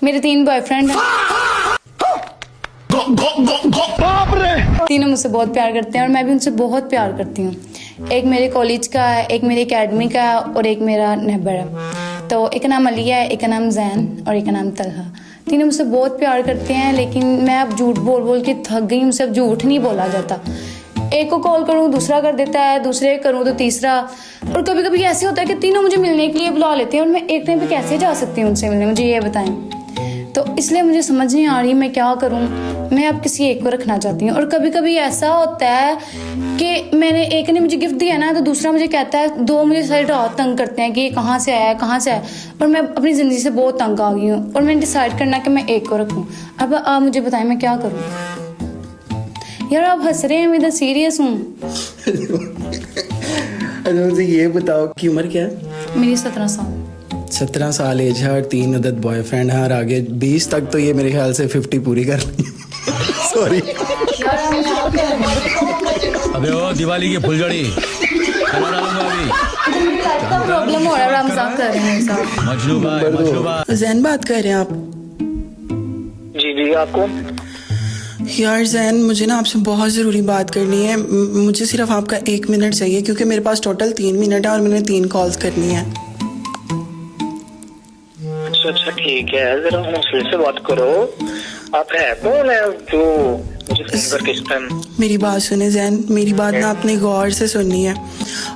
मेरे 3 बॉयफ्रेंड हैं। तीनों मुझसे बहुत प्यार करते हैं और मैं भी उनसे बहुत प्यार करती हूँ। एक मेरे कॉलेज का है, एक मेरी एकेडमी का है और एक मेरा नेबर है। तो एक का नाम अलिया है, एक का नाम जैन और एक का नाम तलहा। तीनों मुझसे बहुत प्यार करते हैं, लेकिन मैं अब झूठ बोल बोल के थक गई। मुझसे अब झूठ नहीं बोला जाता। एक को कॉल करूँ दूसरा कर देता है, दूसरे करूँ तो तीसरा। और कभी कभी ऐसे होता है कि तीनों मुझे मिलने के लिए बुला लेते हैं और मैं एक टाइम पे कैसे जा सकती हूँ उनसे मिलने, मुझे ये बताएं। तो इसलिए मुझे समझ नहीं आ रही मैं क्या करूँ। मैं अब किसी एक को रखना चाहती हूँ। और कभी कभी ऐसा होता है कि मैंने एक ने मुझे गिफ्ट दिया ना, तो दूसरा मुझे कहता है, 2 मुझे सारी रात तंग करते हैं कि ये कहाँ से आया है, कहाँ से आया। और मैं अपनी ज़िंदगी से बहुत तंग आ गई हूँ और मैंने डिसाइड करना कि मैं एक को रखूँ। अब आप मुझे बताएं मैं क्या करूँ। यार आप हंस रहे हैं, मैं इधर सीरियस हूँ। अच्छा मुझे ये बताओ कि उम्र क्या है? मेरी 17 साल। 17 साल एज है और 3 अदद बॉयफ्रेंड है और आगे 20 तक तो ये मेरे ख्याल से 50 पूरी कर रही है। सॉरी। अबे ओ दिवाली की फुलझड़ी प्रॉब्लम हो रहा है, मजाक कर रहे हैं साहब। मजनू भाई जैन बात कर रहे हैं आप? जी जी, आपको यार जैन, मुझे ना आपसे बहुत ज़रूरी बात करनी है। मुझे सिर्फ आपका 1 मिनट चाहिए क्योंकि मेरे पास टोटल 3 मिनट है और मैंने 3 कॉल्स करनी है। अच्छा ठीक है, जरा हौसले से बात करो। आप है कौन है जो मुझे फोन करके इस टाइम? मेरी बात सुने जैन, मेरी बात ना आपने गौर से सुननी है।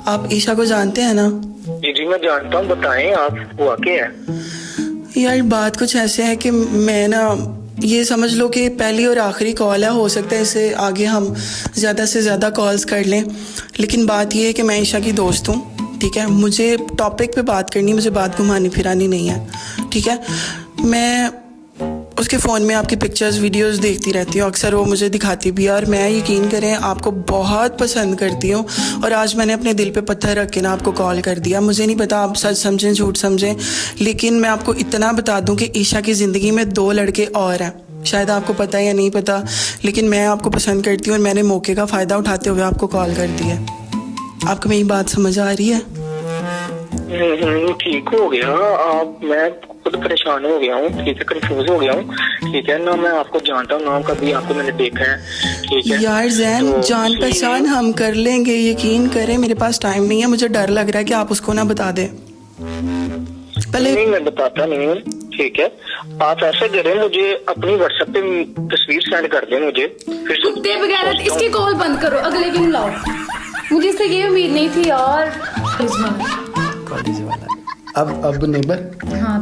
आप ईशा को जानते हैं ना? जी जी मैं जानता हूँ, बताएं आप हुआ क्या है? यार बात कुछ ऐसे है कि मैं ना, ये समझ लो कि पहली और आखिरी कॉल है। हो सकता है इससे आगे हम ज़्यादा से ज़्यादा कॉल्स कर लें, लेकिन बात ये है कि मैं ईशा की दोस्त हूँ, ठीक है। मुझे टॉपिक पे बात करनी, मुझे बात घुमानी फिरानी नहीं है, ठीक है। मैं उसके फ़ोन में आपकी पिक्चर्स वीडियोस देखती रहती हूँ, अक्सर वो मुझे दिखाती भी है और मैं, यकीन करें, आपको बहुत पसंद करती हूँ। और आज मैंने अपने दिल पे पत्थर रख के ना आपको कॉल कर दिया। मुझे नहीं पता आप सच समझें झूठ समझें, लेकिन मैं आपको इतना बता दूँ कि ईशा की ज़िंदगी में 2 लड़के और हैं। शायद आपको पता है या नहीं पता, लेकिन मैं आपको पसंद करती हूँ और मैंने मौके का फ़ायदा उठाते हुए आपको कॉल कर दिया। आपको मेरी बात समझ आ रही है? ठीक हो गया। आप, मैं खुद परेशान हो गया हूँ, ठीक है, कंफ्यूज हो गया हूँ, ठीक है ना। मैं आपको जानता हूँ ना, कभी आपको मैंने देखा है, ठीक है। यार जैन, तो जान पहचान हम कर लेंगे, यकीन करें। मेरे पास टाइम नहीं है, मुझे डर लग रहा है कि आप उसको ना बता दें। पहले नहीं, मैं बताता नहीं हूँ, ठीक है। आप ऐसा करें, मुझे अपनी व्हाट्सएप पे तस्वीर सेंड कर दें मुझे, फिर से कुत्ते वगैरह इसकी कॉल बंद करो, अगले की बुलाओ। मुझे इससे ये उम्मीद नहीं थी यार। कॉलेज वाला। अब नेबर। हाँ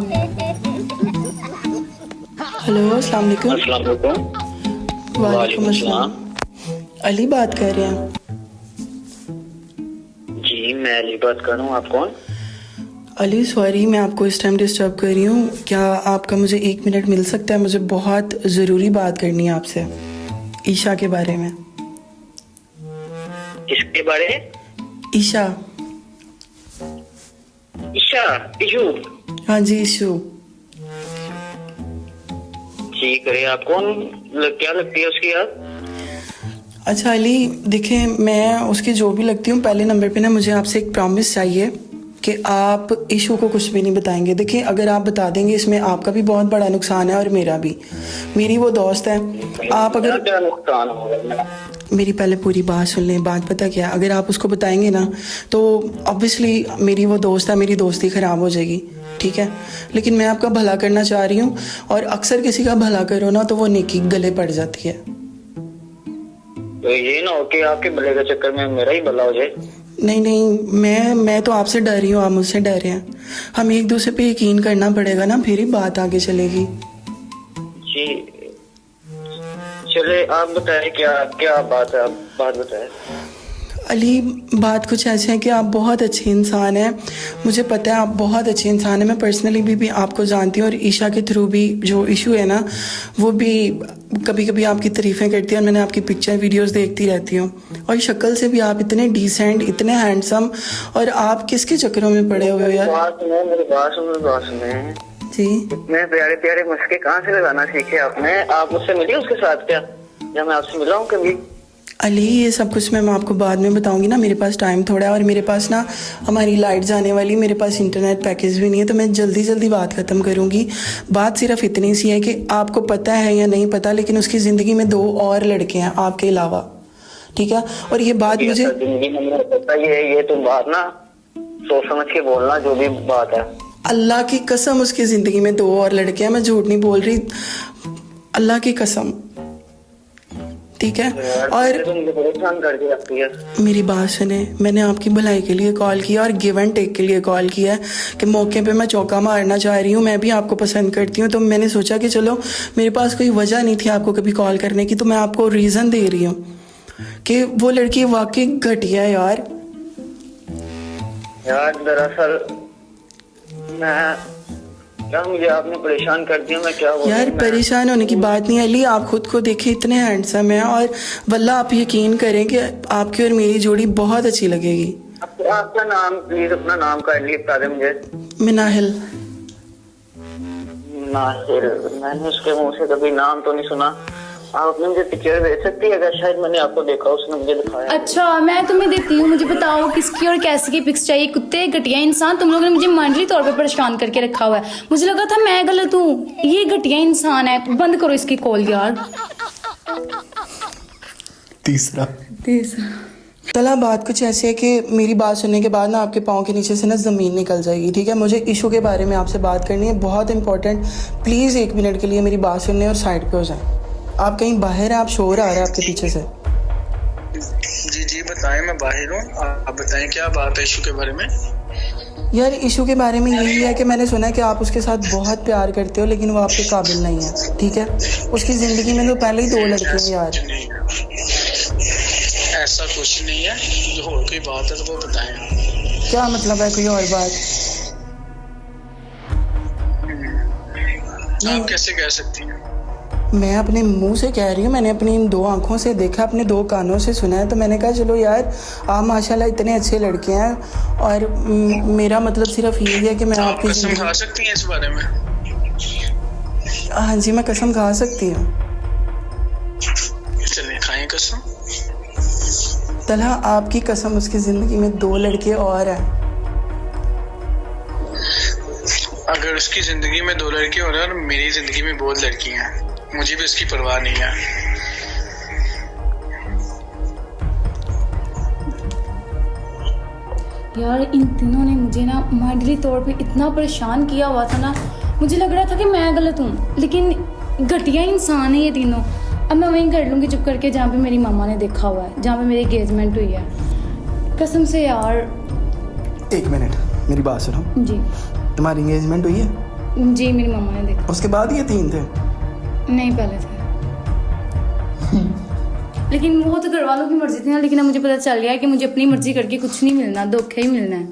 हेलो, अस्सलाम वालेकुम। अस्सलाम वालेकुम। वालेकुम अस्सलाम। अली बात कर रहे हैं? जी मैं अली बात कर रहा हूँ, आप कौन? अली सॉरी, मैं आपको इस टाइम डिस्टर्ब कर रही हूँ। क्या आपका मुझे 1 मिनट मिल सकता है? मुझे बहुत ज़रूरी बात करनी है आपसे, ईशा के बारे में। किसके बारे? ईशा। ईशा? इशू? हाँ जी, ईशू। ठीक है, आप कौन? क्या लगती है उसकी यार? अच्छा अली, देखिए, मैं उसकी जो भी लगती हूँ, पहले नंबर पे ना मुझे आपसे एक प्रॉमिस चाहिए कि आप इशू को कुछ भी नहीं बताएंगे। देखिए, अगर आप बता देंगे, इसमें आपका भी बहुत बड़ा नुकसान है और मेरा भी। मेरी वो दोस्त है, आप अगर, क्या नुकसान होगा? मेरी पहले पूरी बात सुन लें। बात पता क्या, अगर आप उसको बताएंगे ना तो ऑब्वियसली मेरी वो दोस्त है, मेरी दोस्ती ख़राब हो जाएगी, ठीक है। लेकिन मैं आपका भला करना चाह रही हूँ और अक्सर किसी का भला करो ना तो वो नेकी गले पड़ जाती है। तो ये ना हो कि आपके भले के चक्कर में मेरा ही भला हो जाए। नहीं नहीं, मैं तो आपसे डर रही हूँ, आप मुझसे डर रहे हैं। हम एक दूसरे पे यकीन करना पड़ेगा ना, फिर ही बात आगे चलेगी। जी चले, आप बताएं क्या क्या बात है, आप बात बताएं। अली, बात कुछ ऐसी है कि आप बहुत अच्छे इंसान हैं। मुझे पता है आप बहुत अच्छे इंसान हैं। मैं पर्सनली भी आपको जानती हूँ और ईशा के थ्रू भी जो इशू है ना, वो भी कभी कभी आपकी तारीफ़ें करती है और मैंने आपकी पिक्चर वीडियोस देखती रहती हूँ। और शक्ल से भी आप इतने डिसेंट, इतने हैंडसम, और आप किसके चक्करों में पड़े हुए हो यार? मेरी बात सुने जी। इतने प्यारे प्यारे मुस्के कहाँ से लगाना सीखे आपने? आप मुझसे मिली उसके साथ क्या, जब मैं आपसे मिला हूँ कभी? अली ये सब कुछ मैं आपको बाद में बताऊंगी ना, मेरे पास टाइम थोड़ा है और मेरे पास ना हमारी लाइट जाने वाली, मेरे पास इंटरनेट पैकेज भी नहीं है, तो मैं जल्दी जल्दी बात ख़त्म करूंगी। बात सिर्फ इतनी सी है कि आपको पता है या नहीं पता, लेकिन उसकी ज़िंदगी में 2 और लड़के हैं आपके अलावा, ठीक है। और ये बात मुझे जिंदगी में मुझे पता ये तुम बात ना सोच समझ के बोलना, जो भी बात है। अल्लाह की कसम उसकी ज़िंदगी में 2 और लड़के हैं, मैं झूठ नहीं बोल रही, अल्लाह की कसम, ठीक है। और परेशान करके रखती है। मेरी बात सुने, मैंने आपकी भलाई के लिए कॉल किया और गिव एंड टेक के लिए कॉल किया है कि मौके पे मैं चौका मारना चाह रही हूँ, मैं भी आपको पसंद करती हूँ, तो मैंने सोचा कि चलो मेरे पास कोई वजह नहीं थी आपको कभी कॉल करने की, तो मैं आपको रीज़न दे रही हूँ कि वो लड़की वाकई घटिया है यार। दरअसल मुझे आपने परेशान कर दिया, मैं क्या बोलूं। यार परेशान होने की बात नहीं अली, आप खुद को देखें, इतने हैंडसम हैं और वल्लाह आप यकीन करें कि आपकी और मेरी जोड़ी बहुत अच्छी लगेगी। आपका नाम प्लीज, अपना नाम काइंडली बता दें मुझे। मिनाहिल। नाहिल, मैंने उसके मुंह से कभी नाम तो नहीं सुना। आप अपने मुझे पिक्चर भेज सकती है? अगर शायद मैंने आपको देखा, उसने मुझे दिखाया। अच्छा मैं तुम्हें देती हूँ, मुझे बताओ किसकी और कैसी की पिक्स चाहिए। कुत्ते घटिया इंसान, तुम लोगों ने मुझे मानवी तौर पे परेशान करके रखा हुआ है, मुझे लगा था मैं गलत हूँ, ये घटिया इंसान है। बंद करो इसकी कॉल यार। तीसरा तला बात कुछ ऐसी है कि मेरी बात सुनने के बाद ना आपके पाँव के नीचे से ना ज़मीन निकल जाएगी, ठीक है। मुझे इशू के बारे में आपसे बात करनी है, बहुत इंपॉर्टेंट। प्लीज़ 1 मिनट के लिए मेरी बात सुनने और साइड पे हो जाएं। आप कहीं बाहर हैं, आप शोर आ रहा है आपके पीछे से। जी बताएं, मैं बाहर हूँ। आप बताएं क्या बात है इशू के बारे में। यार इशू के बारे में यही है कि मैंने सुना है कि आप उसके साथ बहुत प्यार करते हो, लेकिन वो आपके काबिल नहीं है, ठीक है। उसकी ज़िंदगी में तो पहले ही 2 लड़के हैं यार। ऐसा कुछ नहीं है, जो और कोई बात है तो वो बताएं। क्या मतलब है कोई और बात? आप कैसे कह सकती हैं? मैं अपने मुंह से कह रही हूँ, मैंने अपनी इन 2 आंखों से देखा, अपने 2 कानों से सुना है, तो मैंने कहा चलो यार आप माशाल्लाह इतने अच्छे लड़के हैं और मेरा मतलब सिर्फ यही है कि मैं आपकी कसम खा सकती हैं इस बारे में? हाँ जी मैं कसम खा सकती हूँ। चलिए खाएं कसम। तलहा आपकी कसम, उसकी ज़िंदगी में 2 लड़के और हैं। अगर उसकी ज़िंदगी में 2 लड़के हो रहे हैं और मेरी ज़िंदगी में बहुत लड़कियां हैं, मुझे भी इसकी परवाह नहीं है। यार इन तीनों ने मुझे ना मेंटली तौर पे इतना परेशान किया हुआ था ना, मुझे लग रहा था कि मैं गलत हूँ, लेकिन घटिया इंसान है ये तीनों। अब मैं वहीं कर लूँगी चुप करके जहाँ पे मेरी मामा ने देखा हुआ है, जहाँ पे मेरी एंगेजमेंट हुई है। कसम से यार। 1 मिनट मेरी बात सुनो। जी। तुम्हारी एंगेजमेंट हुई है? जी मेरी मामा ने देखा। उसके बाद ये 3 थे? नहीं पहले थे। लेकिन वो तो घर वालों की मर्जी थी ना, लेकिन अब मुझे पता चल गया है कि मुझे अपनी मर्जी करके कुछ नहीं मिलना, धोखे ही मिलना है।